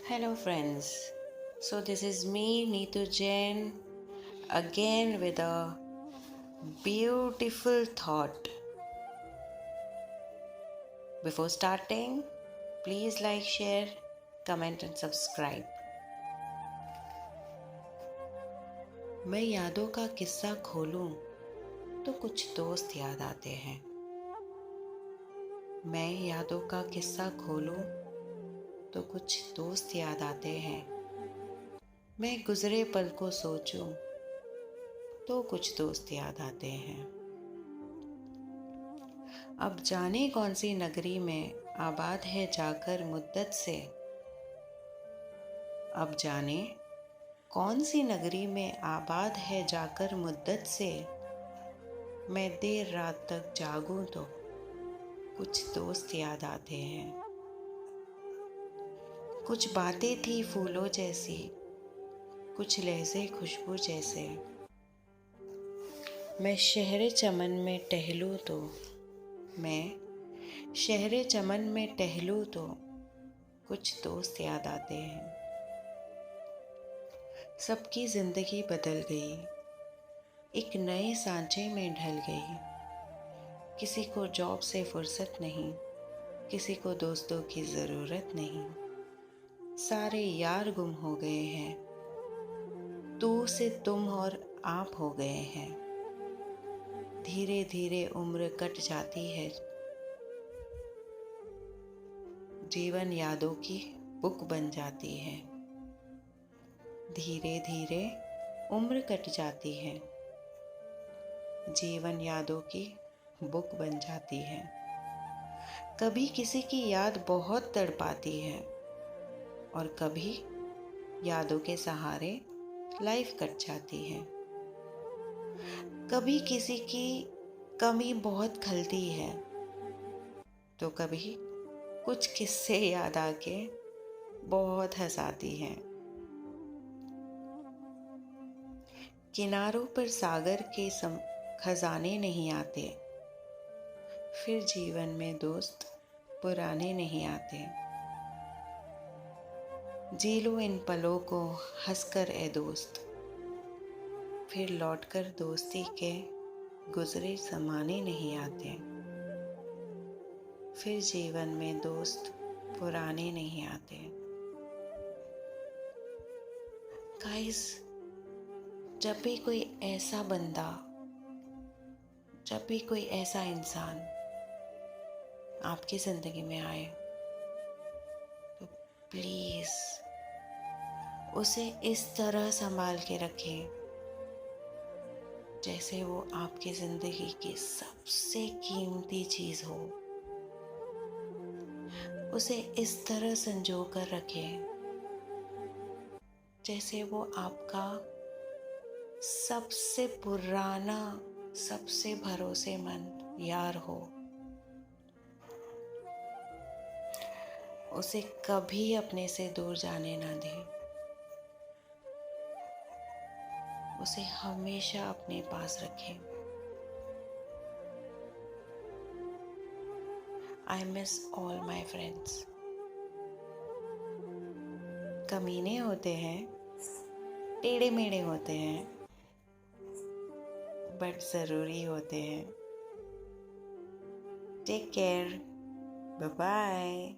Hello, friends. So, this is me, Neetu Jain, again with a beautiful thought. Before starting, please like, share, comment, and subscribe. मैं यादों का किस्सा खोलूं तो कुछ दोस्त याद आते हैं। मैं यादों का किस्सा खोलूं तो कुछ दोस्त याद आते हैं। मैं गुजरे पल को सोचूं तो कुछ दोस्त याद आते हैं। अब जाने कौन सी नगरी में आबाद है जाकर मुद्दत से। अब जाने कौन सी नगरी में आबाद है जाकर मुद्दत से। मैं देर रात तक जागूं तो कुछ दोस्त याद आते हैं। कुछ बातें थी फूलों जैसी, कुछ लहजे खुशबू जैसे। मैं शहरे चमन में टहलूं तो मैं शहरे चमन में टहलूं तो कुछ दोस्त याद आते हैं। सबकी जिंदगी बदल गई, एक नए सांचे में ढल गई। किसी को जॉब से फुर्सत नहीं, किसी को दोस्तों की ज़रूरत नहीं। सारे यार गुम हो गए हैं, तू से तुम और आप हो गए हैं। धीरे धीरे उम्र कट जाती है, जीवन यादों की बुक बन जाती है। धीरे धीरे उम्र कट जाती है, जीवन यादों की बुक बन जाती है। कभी किसी की याद बहुत तड़पाती है और कभी यादों के सहारे लाइफ कट जाती है। कभी किसी की कमी बहुत खलती है तो कभी कुछ किस्से याद आके बहुत हंसाती हैं। किनारों पर सागर के खजाने नहीं आते, फिर जीवन में दोस्त पुराने नहीं आते। जी लो इन पलों को हंसकर ए दोस्त, फिर लौटकर दोस्ती के गुजरे ज़माने नहीं आते। फिर जीवन में दोस्त पुराने नहीं आते। गाइस, जब भी कोई ऐसा बंदा, जब भी कोई ऐसा इंसान आपकी ज़िंदगी में आए तो प्लीज़ उसे इस तरह संभाल के रखें जैसे वो आपकी ज़िंदगी की सबसे कीमती चीज़ हो। उसे इस तरह संजो कर रखें जैसे वो आपका सबसे पुराना, सबसे भरोसेमंद यार हो। उसे कभी अपने से दूर जाने ना दें। उसे हमेशा अपने पास रखें। I miss all my friends. कमीने होते हैं, टेढ़े मेढ़े होते हैं, बट ज़रूरी होते हैं। Take care, bye bye.